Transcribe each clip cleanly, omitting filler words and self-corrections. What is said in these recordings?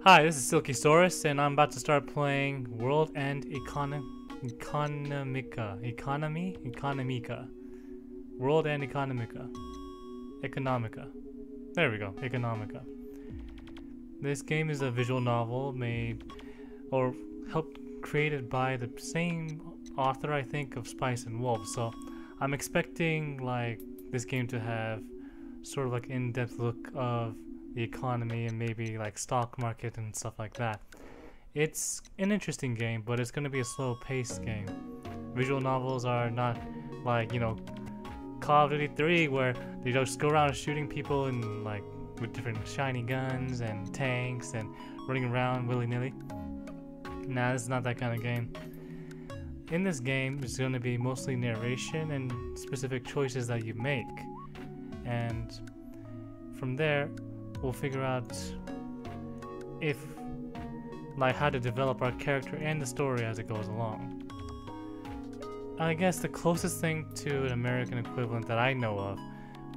Hi, this is Silkysaurus, and I'm about to start playing World End Economica. World End Economica. There we go, Economica. This game is a visual novel made or helped created by the same author, I think, of Spice and Wolf. So I'm expecting like this game to have sort of like in-depth look of the economy and maybe like stock market and stuff like that. It's an interesting game, but it's going to be a slow-paced game. Visual novels are not like, Call of Duty 3 where they just go around shooting people and like with different shiny guns and tanks and running around willy-nilly. Nah, this is not that kind of game. In this game, it's going to be mostly narration and specific choices that you make. And from there, we'll figure out how to develop our character and the story as it goes along. I guess the closest thing to an American equivalent that I know of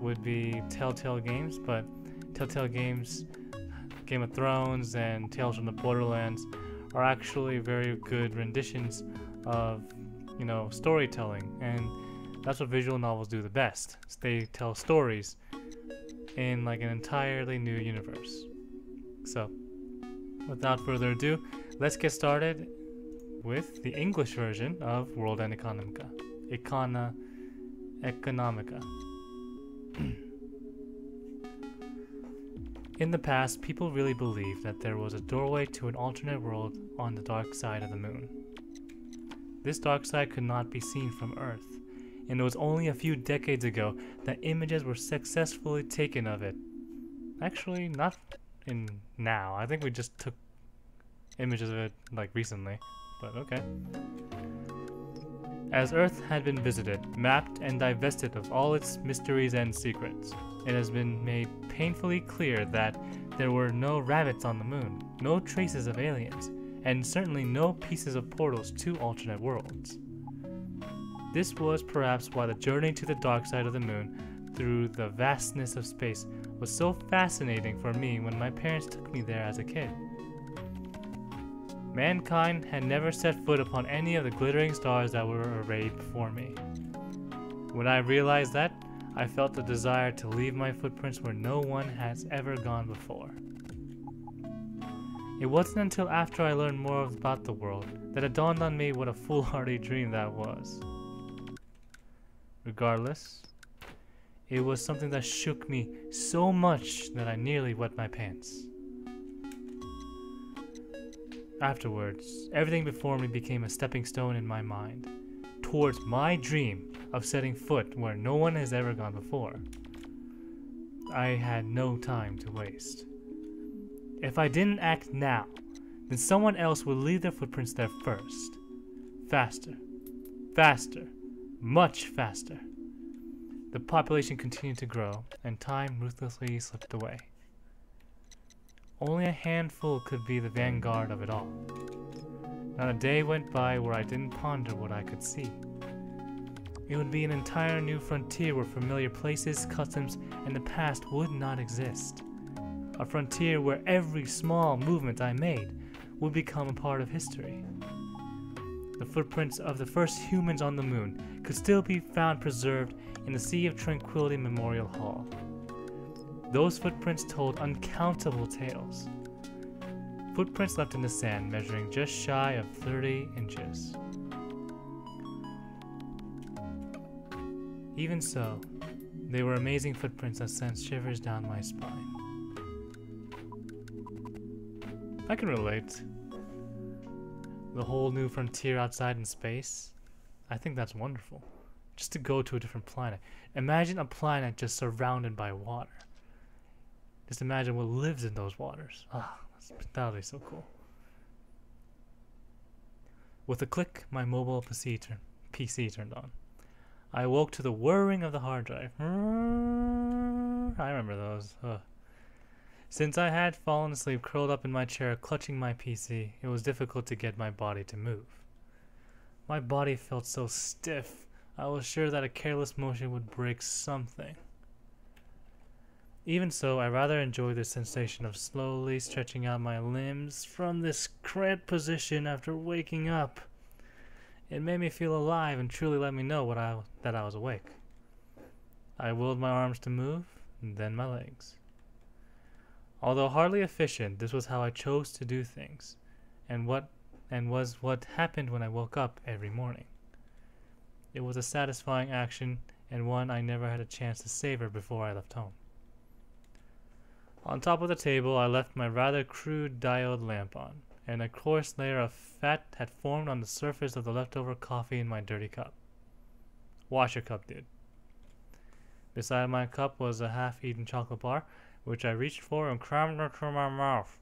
would be Telltale Games, but Telltale Games, Game of Thrones, and Tales from the Borderlands are actually very good renditions of, storytelling, and that's what visual novels do the best. They tell stories in like an entirely new universe. So, without further ado, let's get started with the English version of World End Economica. Economica. In the past, people really believed that there was a doorway to an alternate world on the dark side of the moon. This dark side could not be seen from Earth, and it was only a few decades ago that images were successfully taken of it. Actually, not in now. I think we just took images of it like recently, but okay. As Earth had been visited, mapped, and divested of all its mysteries and secrets, it has been made painfully clear that there were no rabbits on the moon, no traces of aliens, and certainly no pieces of portals to alternate worlds. This was perhaps why the journey to the dark side of the moon through the vastness of space was so fascinating for me when my parents took me there as a kid. Mankind had never set foot upon any of the glittering stars that were arrayed before me. When I realized that, I felt the desire to leave my footprints where no one has ever gone before. It wasn't until after I learned more about the world that it dawned on me what a foolhardy dream that was. Regardless, it was something that shook me so much that I nearly wet my pants. Afterwards, everything before me became a stepping stone in my mind, towards my dream of setting foot where no one has ever gone before. I had no time to waste. If I didn't act now, then someone else would leave their footprints there first. Faster. Faster. Much faster. The population continued to grow, and time ruthlessly slipped away. Only a handful could be the vanguard of it all. Not a day went by where I didn't ponder what I could see. It would be an entire new frontier where familiar places, customs, and the past would not exist. A frontier where every small movement I made would become a part of history. The footprints of the first humans on the moon could still be found preserved in the Sea of Tranquility Memorial Hall. Those footprints told uncountable tales. Footprints left in the sand measuring just shy of 30 inches. Even so, they were amazing footprints that sent shivers down my spine. I can relate. The whole new frontier outside in space, I think that's wonderful. Just to go to a different planet. Imagine a planet just surrounded by water. Just imagine what lives in those waters. That would be so cool. With a click, my mobile PC turned on. I awoke to the whirring of the hard drive. I remember those. Since I had fallen asleep curled up in my chair clutching my PC, it was difficult to get my body to move. My body felt so stiff, I was sure that a careless motion would break something. Even so, I rather enjoy the sensation of slowly stretching out my limbs from this cramped position after waking up. It made me feel alive and truly let me know that I was awake. I willed my arms to move, and then my legs. Although hardly efficient, this was how I chose to do things, and was what happened when I woke up every morning. It was a satisfying action, and one I never had a chance to savor before I left home. On top of the table, I left my rather crude diode lamp on, and a coarse layer of fat had formed on the surface of the leftover coffee in my dirty cup. Wash your cup, dude. Beside my cup was a half-eaten chocolate bar, which I reached for and crammed into my mouth.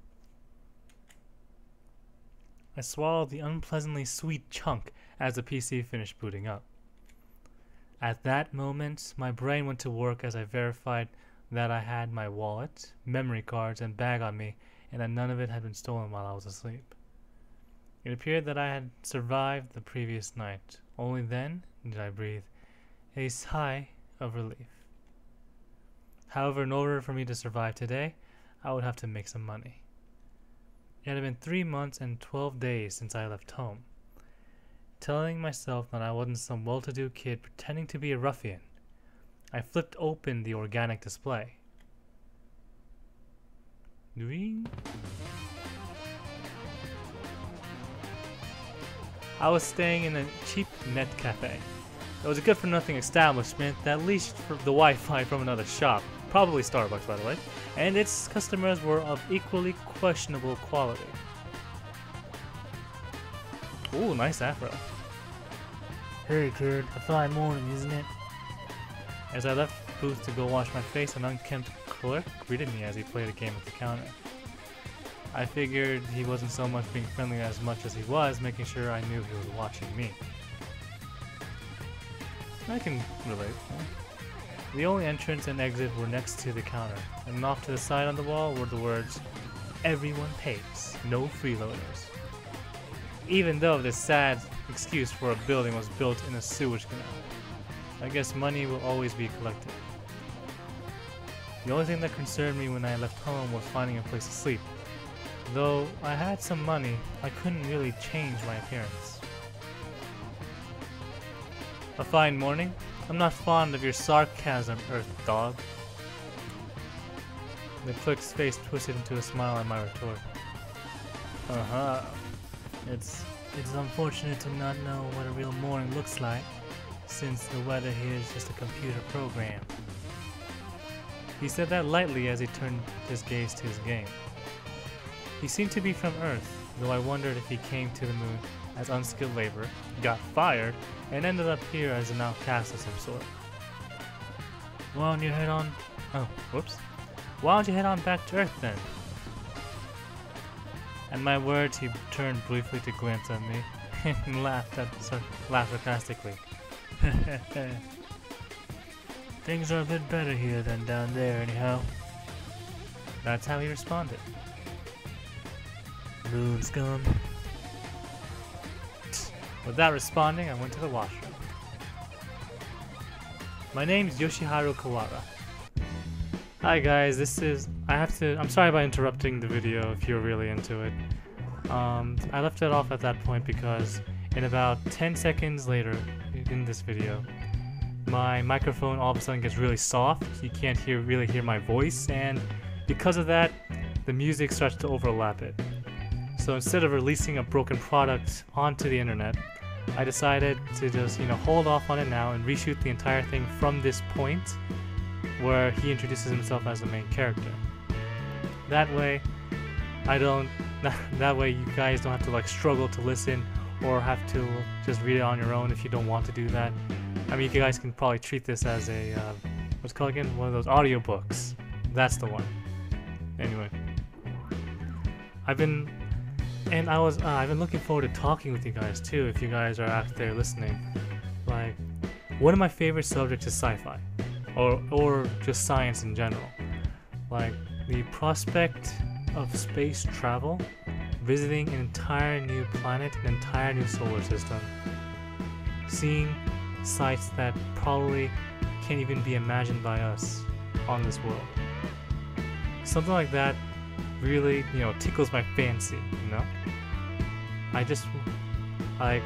I swallowed the unpleasantly sweet chunk as the PC finished booting up. At that moment, my brain went to work as I verified that I had my wallet, memory cards, and bag on me, and that none of it had been stolen while I was asleep. It appeared that I had survived the previous night. Only then did I breathe a sigh of relief. However, in order for me to survive today, I would have to make some money. It had been 3 months and 12 days since I left home. Telling myself that I wasn't some well-to-do kid pretending to be a ruffian, I flipped open the organic display. I was staying in a cheap net cafe. It was a good-for-nothing establishment that leased the Wi-Fi from another shop, probably Starbucks by the way, and its customers were of equally questionable quality. Ooh, nice afro. Hey kid, a fine morning, isn't it? As I left the booth to go wash my face, an unkempt clerk greeted me as he played a game at the counter. I figured he wasn't so much being friendly as much as he was making sure I knew he was watching me. I can relate. The only entrance and exit were next to the counter, and off to the side on the wall were the words, "Everyone pays, no freeloaders." Even though this sad excuse for a building was built in a sewage canal, I guess money will always be collected. The only thing that concerned me when I left home was finding a place to sleep. Though I had some money, I couldn't really change my appearance. A fine morning. I'm not fond of your sarcasm, Earth Dog. The clerk's face twisted into a smile at my retort. Uh-huh. It's unfortunate to not know what a real morning looks like, since the weather here is just a computer program. He said that lightly as he turned his gaze to his game. He seemed to be from Earth, though I wondered if he came to the moon as unskilled labor, got fired, and ended up here as an outcast of some sort. Why don't you head on... Oh, whoops. Why don't you head on back to Earth then? At my words, he turned briefly to glance at me, and laughed sarcastically. Things are a bit better here than down there anyhow. That's how he responded. Moon scum. Without responding, I went to the washroom. My name's Yoshiharu Kawara. Hi guys, I'm sorry about interrupting the video if you're really into it. I left it off at that point because in about 10 seconds later in this video, my microphone all of a sudden gets really soft. You can't really hear my voice, and because of that, the music starts to overlap it. So instead of releasing a broken product onto the internet, I decided to just, hold off on it now and reshoot the entire thing from this point where he introduces himself as the main character. That way, that way you guys don't have to struggle to listen or have to just read it on your own if you don't want to do that. I mean, you guys can probably treat this as a, what's it called again? One of those audiobooks. That's the one. Anyway. I've been looking forward to talking with you guys too, if you guys are out there listening. One of my favorite subjects is sci-fi, or just science in general. The prospect of space travel, visiting an entire new planet, an entire new solar system, seeing sights that probably can't even be imagined by us on this world. something like that really, tickles my fancy, I just, like,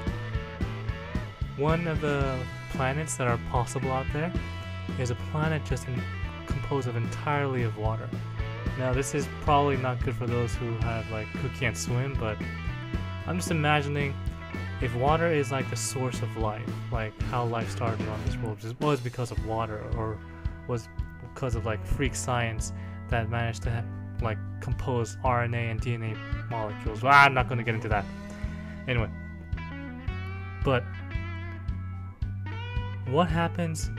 one of the planets that are possible out there is a planet just composed of entirely of water. Now, this is probably not good for those who can't swim, but I'm just imagining if water is like the source of life, like how life started on this world was because of water, or was because of like freak science that managed to compose RNA and DNA molecules. Well, I'm not going to get into that. Anyway, but what happens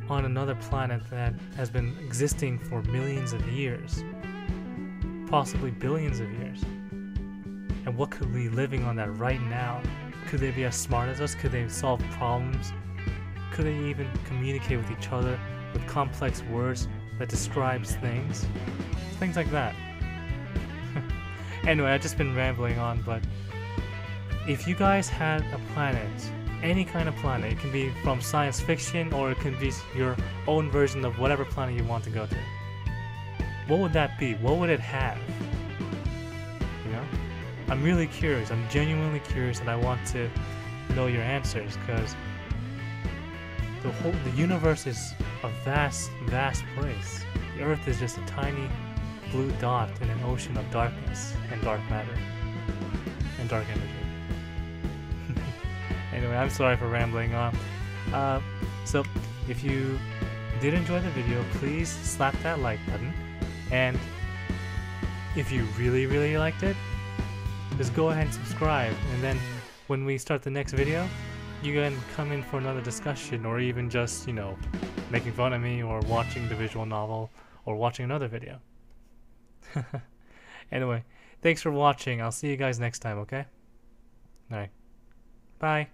on another planet that has been existing for millions of years, possibly billions of years? And what could be living on that right now? Could they be as smart as us? Could they solve problems? Could they even communicate with each other with complex words that describes things? Things like that. Anyway, I've just been rambling on, but if you guys had a planet, any kind of planet, it can be from science fiction or it can be your own version of whatever planet you want to go to, what would that be? What would it have? I'm really curious. I'm genuinely curious, and I want to know your answers, because the universe is a vast place. The Earth is just a tiny blue dot in an ocean of darkness and dark matter and dark energy. Anyway, I'm sorry for rambling on. So if you did enjoy the video, please slap that like button, and if you really liked it, just go ahead and subscribe, and then when we start the next video, you can come in for another discussion, or even just, making fun of me, or watching the visual novel, or watching another video. Anyway, thanks for watching. I'll see you guys next time, okay? Alright. Bye.